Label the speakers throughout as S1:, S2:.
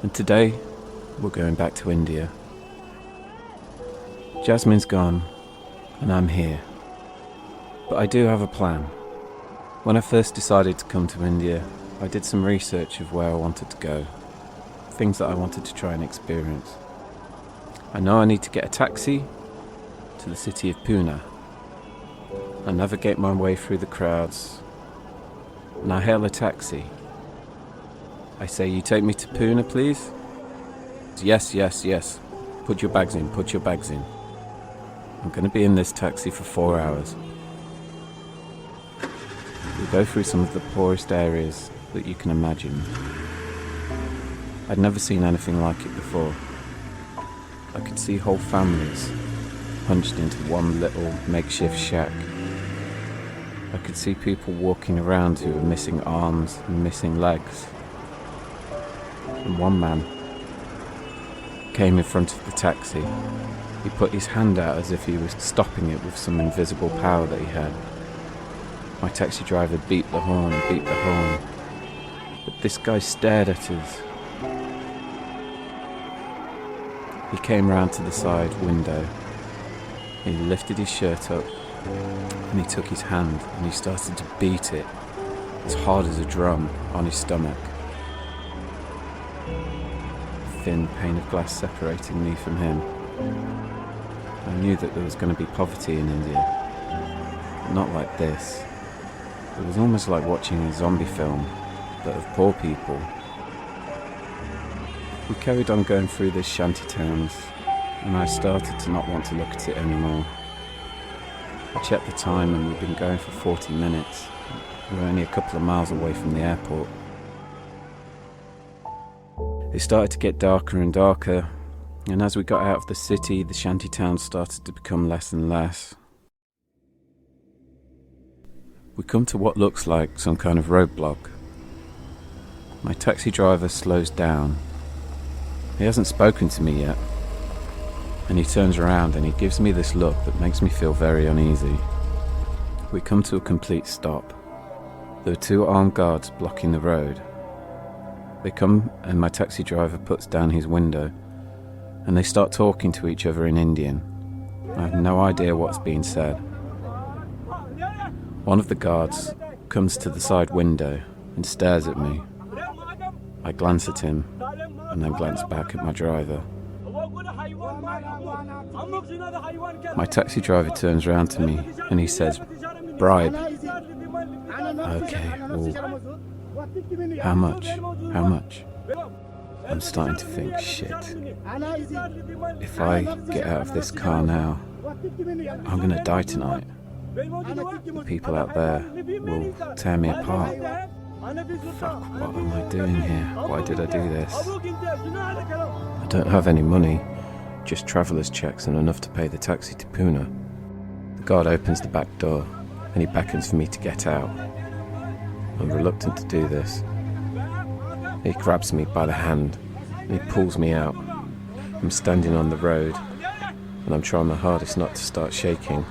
S1: And today, we're going back to India. Jasmine's gone, and I'm here. But I do have a plan. When I first decided to come to India, I did some research of where I wanted to go, things that I wanted to try and experience. I know I need to get a taxi to the city of Pune. I navigate my way through the crowds, and I hail a taxi. I say, "You take me to Pune, please?" Yes, yes, yes. Put your bags in, put your bags in. I'm going to be in this taxi for 4 hours. We go through some of the poorest areas that you can imagine. I'd never seen anything like it before. I could see whole families hunched into one little makeshift shack. I could see people walking around who were missing arms and missing legs. And one man came in front of the taxi. He put his hand out as if he was stopping it with some invisible power that he had. My taxi driver beat the horn and beat the horn. But this guy stared at us. He came round to the side window. He lifted his shirt up and he took his hand and he started to beat it as hard as a drum on his stomach. A thin pane of glass separating me from him. I knew that there was going to be poverty in India, but not like this. It was almost like watching a zombie film, but of poor people. We carried on going through this shanty towns, and I started to not want to look at it anymore. I checked the time and we'd been going for 40 minutes. We were only a couple of miles away from the airport. It started to get darker and darker, and as we got out of the city, the shanty towns started to become less and less. We come to what looks like some kind of roadblock. My taxi driver slows down. He hasn't spoken to me yet, and he turns around and he gives me this look that makes me feel very uneasy. We come to a complete stop. There are 2 armed guards blocking the road. They come and my taxi driver puts down his window and they start talking to each other in Indian. I have no idea what's being said. One of the guards comes to the side window and stares at me. I glance at him and then glance back at my driver. My taxi driver turns around to me and he says, "Bribe." Okay, well, how much? How much? I'm starting to think, shit. If I get out of this car now, I'm gonna die tonight. The people out there will tear me apart. Fuck, what am I doing here? Why did I do this? I don't have any money, just traveller's checks and enough to pay the taxi to Pune. The guard opens the back door and he beckons for me to get out. I'm reluctant to do this. He grabs me by the hand and he pulls me out. I'm standing on the road and I'm trying my hardest not to start shaking.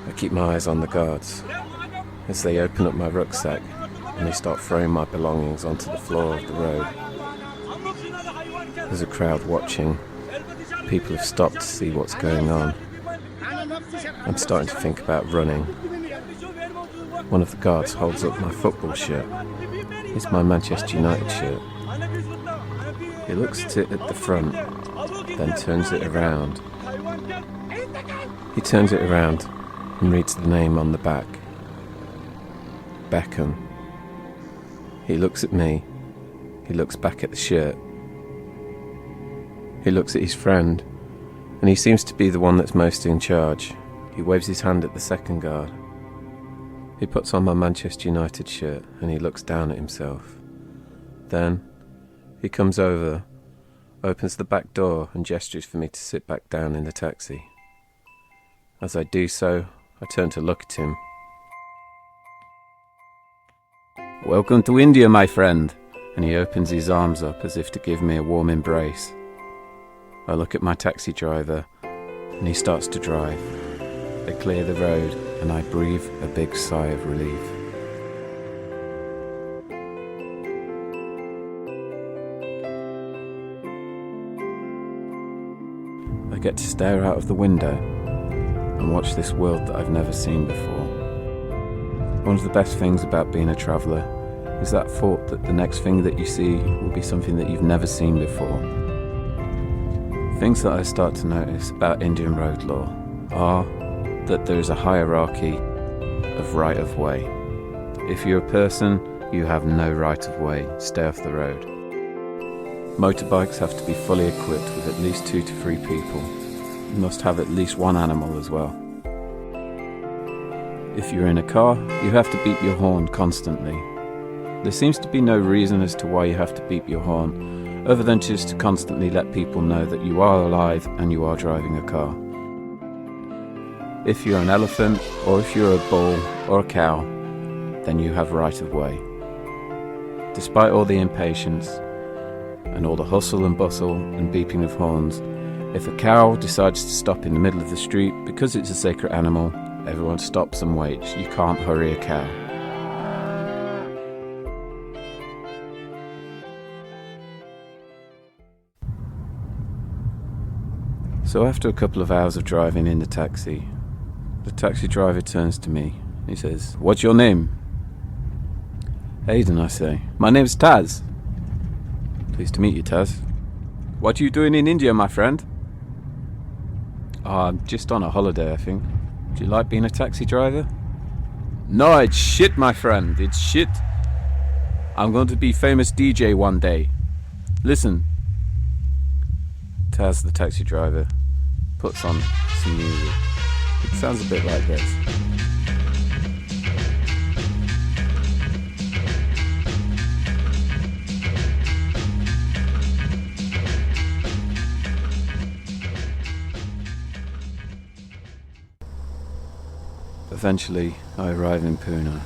S1: I keep my eyes on the guards as they open up my rucksack and they start throwing my belongings onto the floor of the road. There's a crowd watching. People have stopped to see what's going on. I'm starting to think about running. One of the guards holds up my football shirt. It's my Manchester United shirt. He looks at it at the front, then turns it around. He turns it around and reads the name on the back. Beckham. He looks at me. He looks back at the shirt. He looks at his friend, and he seems to be the one that's most in charge. He waves his hand at the second guard. He puts on my Manchester United shirt and he looks down at himself. Then he comes over, opens the back door and gestures for me to sit back down in the taxi. As I do so, I turn to look at him. "Welcome to India, my friend." And he opens his arms up as if to give me a warm embrace. I look at my taxi driver and he starts to drive. They clear the road and I breathe a big sigh of relief. get to stare out of the window and watch this world that I've never seen before. One of the best things about being a traveller is that thought that the next thing that you see will be something that you've never seen before. Things that I start to notice about Indian road law are that there is a hierarchy of right of way. If you're a person, you have no right of way, stay off the road. Motorbikes have to be fully equipped with at least 2 to 3 people. You must have at least one animal as well. If you're in a car, you have to beep your horn constantly. There seems to be no reason as to why you have to beep your horn, other than just to constantly let people know that you are alive and you are driving a car. If you're an elephant, or if you're a bull or a cow, then you have right of way. Despite all the impatience and all the hustle and bustle and beeping of horns, if a cow decides to stop in the middle of the street because it's a sacred animal, everyone stops and waits. You can't hurry a cow. So after a couple of hours of driving in the taxi driver turns to me. He says, "What's your name?" "Hayden," I say. "My name's Taz." "Pleased to meet you, Taz." "What are you doing in India, my friend?" "I'm just on a holiday, I think. Do you like being a taxi driver?" "No, it's shit, my friend. It's shit. I'm going to be famous DJ one day. Listen." Taz, the taxi driver, puts on some music. It sounds a bit like this. Eventually, I arrive in Pune.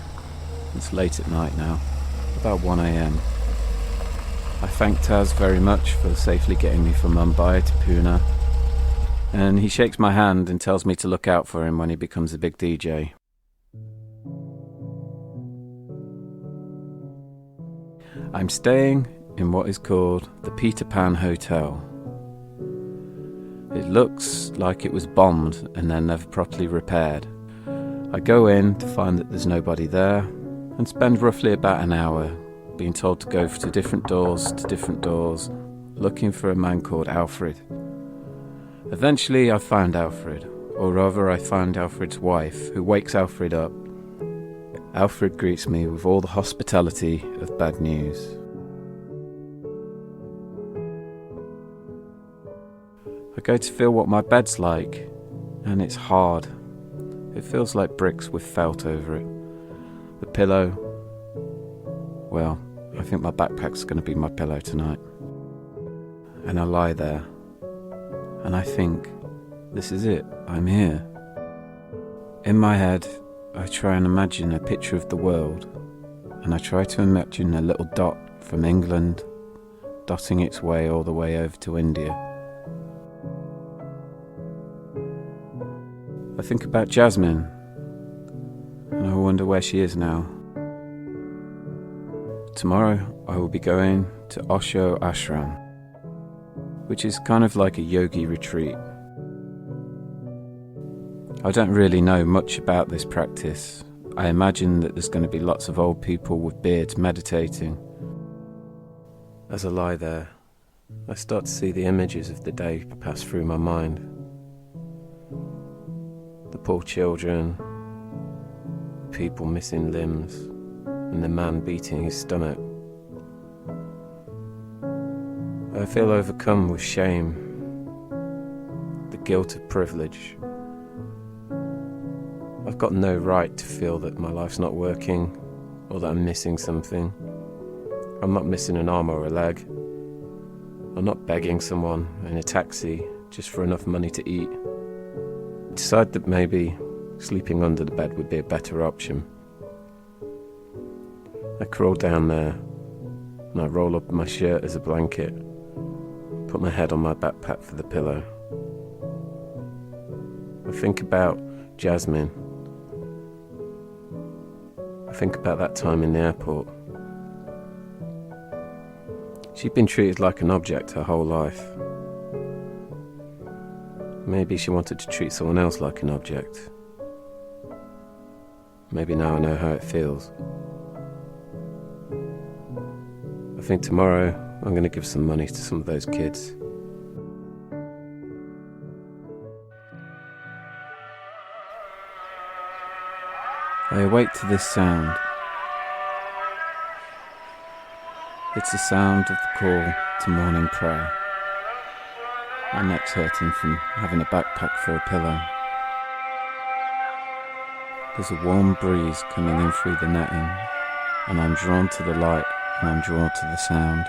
S1: It's late at night now, about 1 a.m. I thank Taz very much for safely getting me from Mumbai to Pune, and he shakes my hand and tells me to look out for him when he becomes a big DJ. I'm staying in what is called the Peter Pan Hotel. It looks like it was bombed and then never properly repaired. I go in to find that there's nobody there and spend roughly about an hour being told to go to different doors, looking for a man called Alfred. Eventually I find Alfred, or rather I find Alfred's wife, who wakes Alfred up. Alfred greets me with all the hospitality of bad news. I go to feel what my bed's like, and it's hard. It feels like bricks with felt over it. The pillow, well, I think my backpack's going to be my pillow tonight. And I lie there, and I think, this is it, I'm here. In my head, I try and imagine a picture of the world, and I try to imagine a little dot from England, dotting its way all the way over to India. I think about Jasmine, and I wonder where she is now. Tomorrow I will be going to Osho Ashram, which is kind of like a yogi retreat. I don't really know much about this practice. I imagine that there's going to be lots of old people with beards meditating. As I lie there, I start to see the images of the day pass through my mind. The poor children, people missing limbs, and the man beating his stomach. I feel overcome with shame, the guilt of privilege. I've got no right to feel that my life's not working, or that I'm missing something. I'm not missing an arm or a leg. I'm not begging someone in a taxi just for enough money to eat. I decide that maybe sleeping under the bed would be a better option. I crawl down there, and I roll up my shirt as a blanket, put my head on my backpack for the pillow. I think about Jasmine. I think about that time in the airport. She'd been treated like an object her whole life. Maybe she wanted to treat someone else like an object. Maybe now I know how it feels. I think tomorrow I'm going to give some money to some of those kids. I awake to this sound. It's the sound of the call to morning prayer. My neck's hurting from having a backpack for a pillow. There's a warm breeze coming in through the netting, and I'm drawn to the light and I'm drawn to the sound.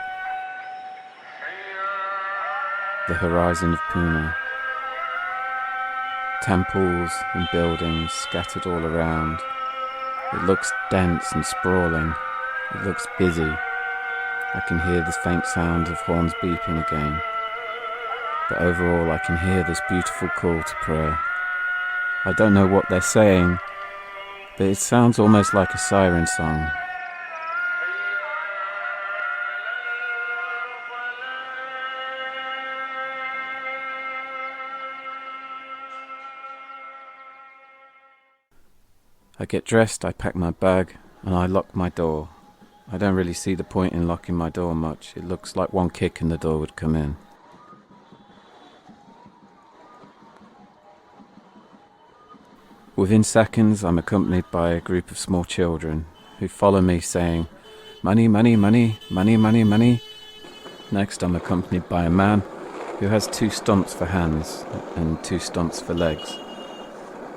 S1: The horizon of Pune. Temples and buildings scattered all around. It looks dense and sprawling. It looks busy. I can hear the faint sound of horns beeping again. But overall I can hear this beautiful call to prayer. I don't know what they're saying, but it sounds almost like a siren song. I get dressed, I pack my bag, and I lock my door. I don't really see the point in locking my door much. It looks like one kick and the door would come in. Within seconds, I'm accompanied by a group of small children who follow me saying, "Money, money, money, money, money, money." Next, I'm accompanied by a man who has 2 stumps for hands and 2 stumps for legs.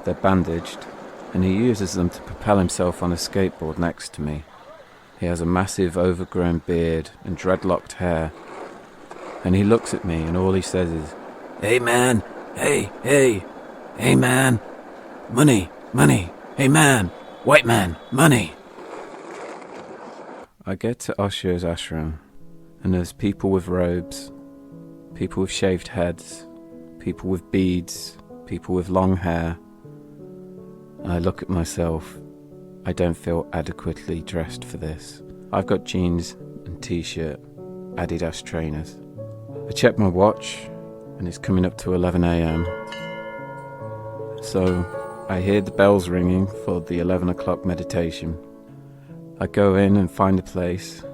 S1: They're bandaged, and he uses them to propel himself on a skateboard next to me. He has a massive overgrown beard and dreadlocked hair, and he looks at me and all he says is, "Hey man, hey, hey, hey man. Money, money, hey man, white man, money." I get to Osho's ashram, and there's people with robes, people with shaved heads, people with beads, people with long hair. And I look at myself. I don't feel adequately dressed for this. I've got jeans and t-shirt, Adidas trainers. I check my watch, and it's coming up to 11 a.m. So I hear the bells ringing for the 11 o'clock meditation. I go in and find a place,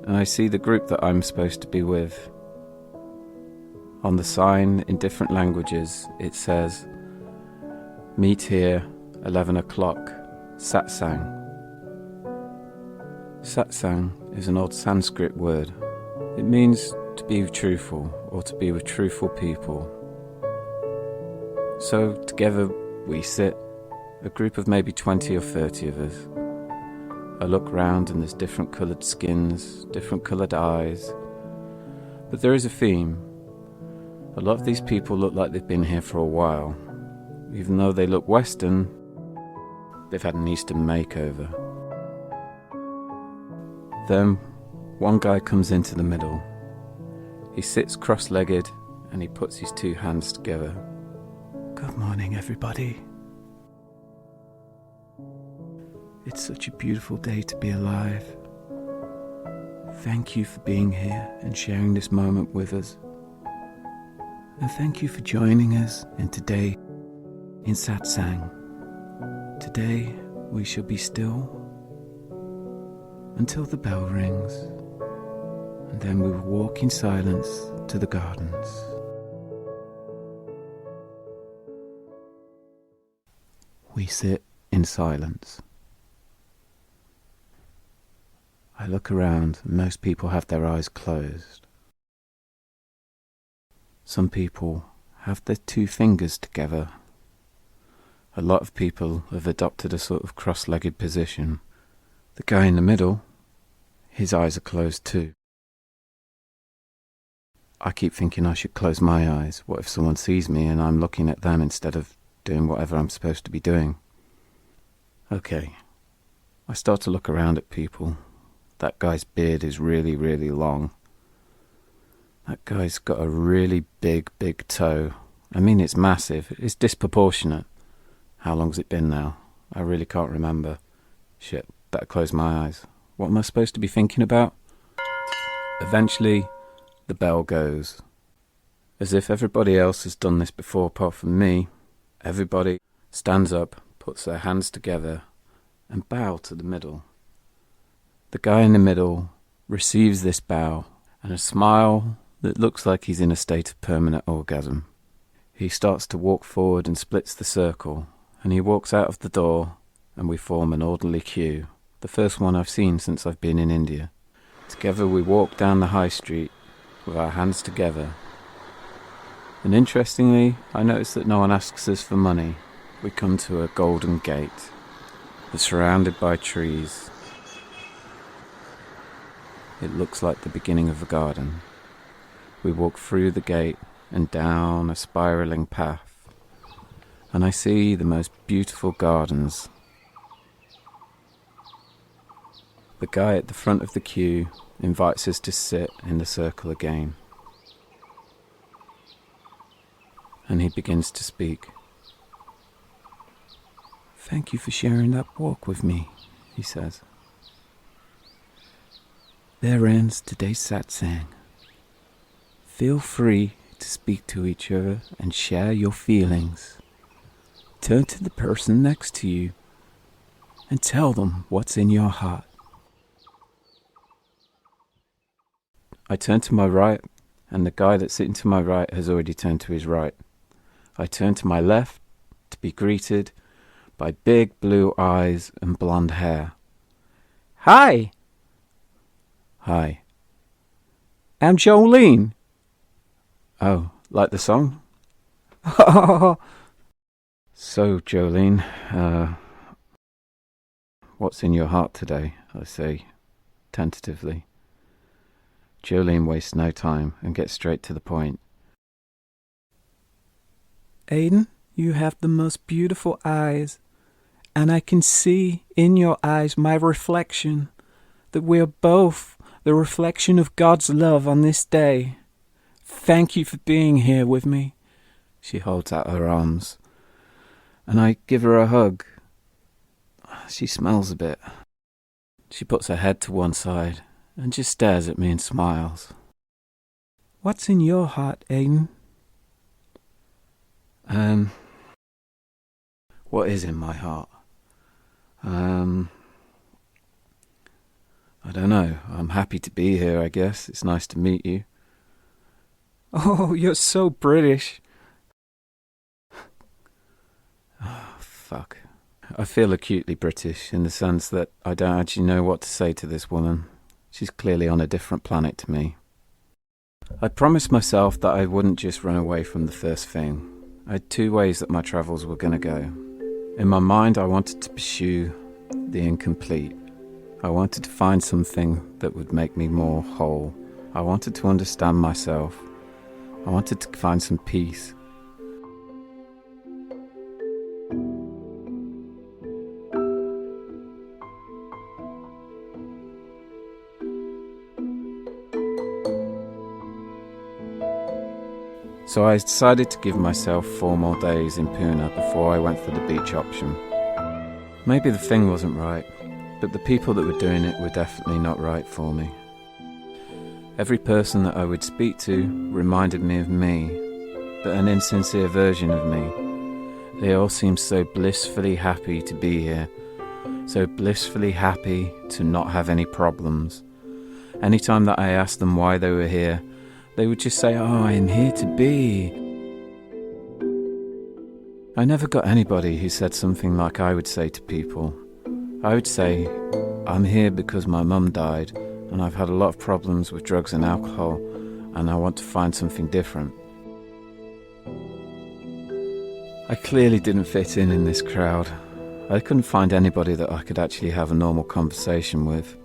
S1: and I see the group that I'm supposed to be with. On the sign in different languages, it says, "Meet here, 11 o'clock, satsang." Satsang is an old Sanskrit word. It means to be truthful or to be with truthful people. So together we sit, a group of maybe 20 or 30 of us. I look round and there's different coloured skins, different coloured eyes. But there is a theme. A lot of these people look like they've been here for a while. Even though they look Western, they've had an Eastern makeover. Then one guy comes into the middle. He sits cross-legged and he puts his 2 hands together. "Good morning, everybody. It's such a beautiful day to be alive. Thank you for being here and sharing this moment with us. And thank you for joining us in today in satsang. Today we shall be still until the bell rings, and then we will walk in silence to the gardens." We sit in silence. I look around and most people have their eyes closed. Some people have their 2 fingers together. A lot of people have adopted a sort of cross-legged position. The guy in the middle, his eyes are closed too. I keep thinking I should close my eyes. What if someone sees me and I'm looking at them instead of doing whatever I'm supposed to be doing? Okay, I start to look around at people. That guy's beard is really, really long. That guy's got a really big, big toe. I mean, it's massive. It's disproportionate. How long's it been now? I really can't remember. Shit, better close my eyes. What am I supposed to be thinking about? Eventually, the bell goes. As if everybody else has done this before apart from me, everybody stands up, puts their hands together, and bow to the middle. The guy in the middle receives this bow and a smile that looks like he's in a state of permanent orgasm. He starts to walk forward and splits the circle, and he walks out of the door, and we form an orderly queue, the first one I've seen since I've been in India. Together we walk down the high street with our hands together. And interestingly, I notice that no one asks us for money. We come to a golden gate. We're surrounded by trees. It looks like the beginning of a garden. We walk through the gate and down a spiraling path, and I see the most beautiful gardens. The guy at the front of the queue invites us to sit in the circle again. And he begins to speak. "Thank you for sharing that walk with me," he says. "There ends today's satsang. Feel free to speak to each other and share your feelings. Turn to the person next to you and tell them what's in your heart." I turn to my right, and the guy that's sitting to my right has already turned to his right. I turn to my left to be greeted by big blue eyes and blonde hair. "Hi!" "Hi." "I'm Jolene." "Oh, like the song?" "So, Jolene, what's in your heart today?" I say, tentatively. Jolene wastes no time and gets straight to the point. "Aiden, you have the most beautiful eyes, and I can see in your eyes my reflection, that we are both the reflection of God's love on this day. Thank you for being here with me." She holds out her arms, and I give her a hug. She smells a bit. She puts her head to one side and just stares at me and smiles. "What's in your heart, Aiden?" What is in my heart? I don't know. I'm happy to be here, I guess. It's nice to meet you. "Oh, you're so British." Oh, fuck. I feel acutely British in the sense that I don't actually know what to say to this woman. She's clearly on a different planet to me. I promised myself that I wouldn't just run away from the first thing. I had 2 ways that my travels were going to go. In my mind, I wanted to pursue the incomplete. I wanted to find something that would make me more whole. I wanted to understand myself. I wanted to find some peace. So I decided to give myself 4 more days in Pune before I went for the beach option. Maybe the thing wasn't right, but the people that were doing it were definitely not right for me. Every person that I would speak to reminded me of me, but an insincere version of me. They all seemed so blissfully happy to be here, so blissfully happy to not have any problems. Anytime that I asked them why they were here, they would just say, "Oh, I'm here to be." I never got anybody who said something like I would say to people. I would say, "I'm here because my mum died, and I've had a lot of problems with drugs and alcohol, and I want to find something different." I clearly didn't fit in this crowd. I couldn't find anybody that I could actually have a normal conversation with.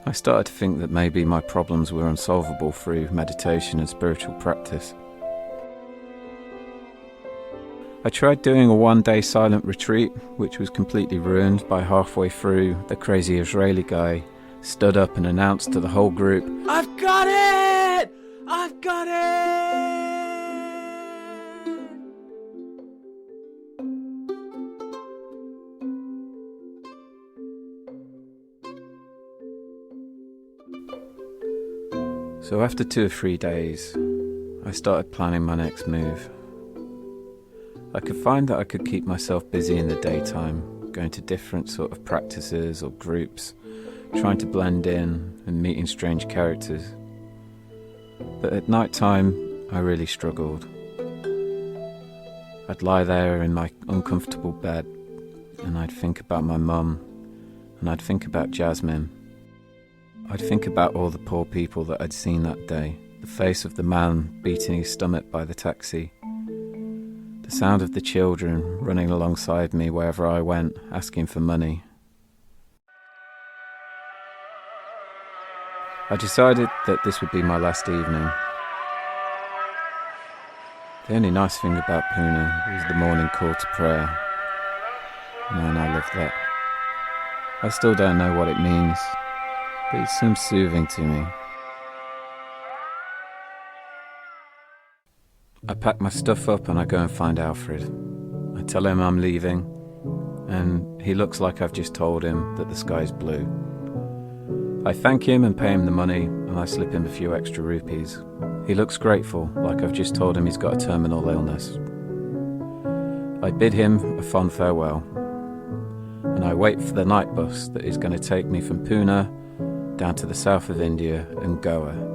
S1: I started to think that maybe my problems were unsolvable through meditation and spiritual practice. I tried doing a 1-day silent retreat, which was completely ruined by halfway through the crazy Israeli guy stood up and announced to the whole group, "I've got it! I've got it!" So after 2 or 3 days, I started planning my next move. I could find that I could keep myself busy in the daytime, going to different sort of practices or groups, trying to blend in and meeting strange characters. But at night time, I really struggled. I'd lie there in my uncomfortable bed and I'd think about my mum, and I'd think about Jasmine. I'd think about all the poor people that I'd seen that day, the face of the man beating his stomach by the taxi, the sound of the children running alongside me wherever I went, asking for money. I decided that this would be my last evening. The only nice thing about Pune was the morning call to prayer. Man, I loved that. I still don't know what it means, but it seems soothing to me. I pack my stuff up and I go and find Alfred. I tell him I'm leaving, and he looks like I've just told him that the sky's blue. I thank him and pay him the money, and I slip him a few extra rupees. He looks grateful, like I've just told him he's got a terminal illness. I bid him a fond farewell, and I wait for the night bus that is going to take me from Pune down to the south of India and Goa.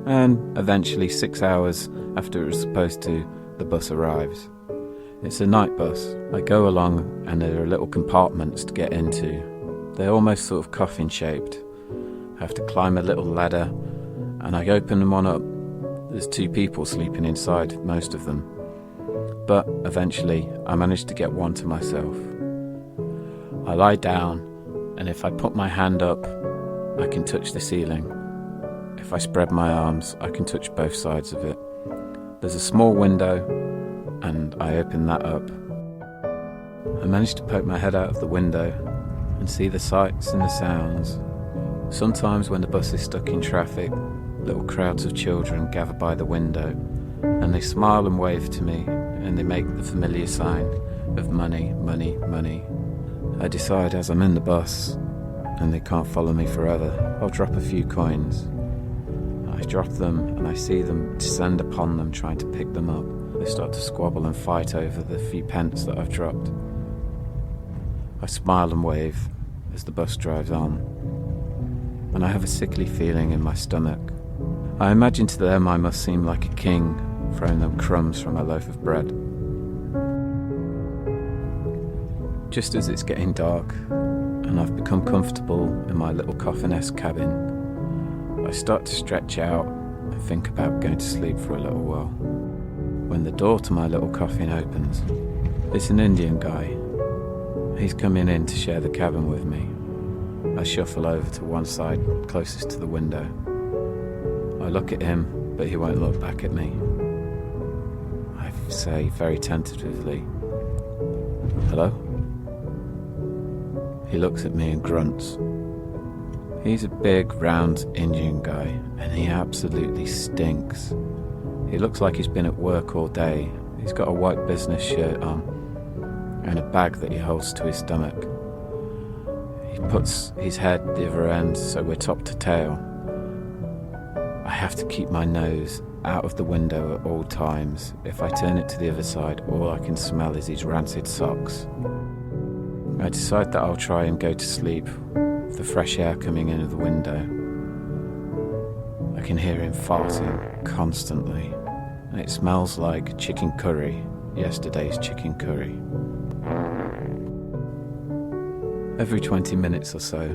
S1: And eventually, 6 hours after it was supposed to, the bus arrives. It's a night bus. I go along and there are little compartments to get into. They're almost sort of coffin-shaped. I have to climb a little ladder, and I open one up. There's 2 people sleeping inside, most of them. But eventually, I manage to get one to myself. I lie down, and if I put my hand up, I can touch the ceiling. If I spread my arms, I can touch both sides of it. There's a small window, and I open that up. I manage to poke my head out of the window and see the sights and the sounds. Sometimes when the bus is stuck in traffic, little crowds of children gather by the window, and they smile and wave to me, and they make the familiar sign of money, money, money. I decide as I'm in the bus, and they can't follow me forever, I'll drop a few coins. I drop them, and I see them descend upon them, trying to pick them up. They start to squabble and fight over the few pence that I've dropped. I smile and wave as the bus drives on, and I have a sickly feeling in my stomach. I imagine to them I must seem like a king, throwing them crumbs from a loaf of bread. Just as it's getting dark, and I've become comfortable in my little coffin-esque cabin, I start to stretch out and think about going to sleep for a little while. When the door to my little coffin opens, it's an Indian guy. He's coming in to share the cabin with me. I shuffle over to one side closest to the window. I look at him, but he won't look back at me. I say very tentatively, "Hello?" He looks at me and grunts. He's a big, round Indian guy, and he absolutely stinks. He looks like he's been at work all day. He's got a white business shirt on and a bag that he holds to his stomach. He puts his head the other end, so we're top to tail. I have to keep my nose out of the window at all times. If I turn it to the other side, all I can smell is his rancid socks. I decide that I'll try and go to sleep with the fresh air coming in of the window. I can hear him farting constantly, and it smells like chicken curry, yesterday's chicken curry. Every 20 minutes or so,